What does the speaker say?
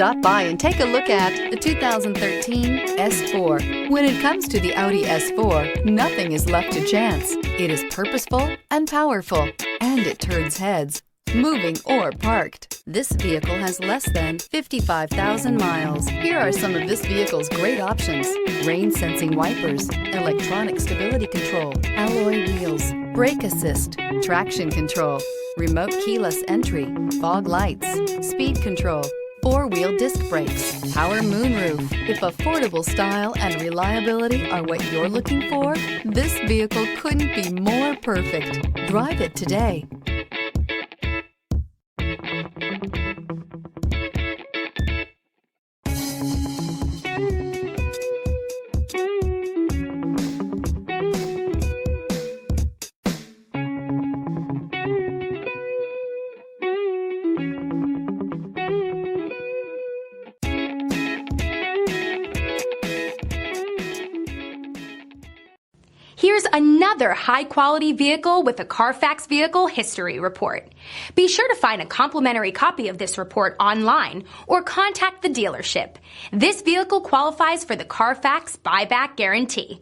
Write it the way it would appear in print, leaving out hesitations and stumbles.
Stop by and take a look at the 2013 S4. When it comes to the Audi S4, nothing is left to chance. It is purposeful and powerful, and it turns heads, moving or parked. This vehicle has less than 55,000 miles. Here are some of this vehicle's great options: rain sensing wipers, electronic stability control, alloy wheels, brake assist, traction control, remote keyless entry, fog lights, speed control, four-wheel disc brakes, power moonroof. If affordable style and reliability are what you're looking for, this vehicle couldn't be more perfect. Drive it today. Here's another high-quality vehicle with a Carfax Vehicle History Report. Be sure to find a complimentary copy of this report online or contact the dealership. This vehicle qualifies for the Carfax Buyback Guarantee.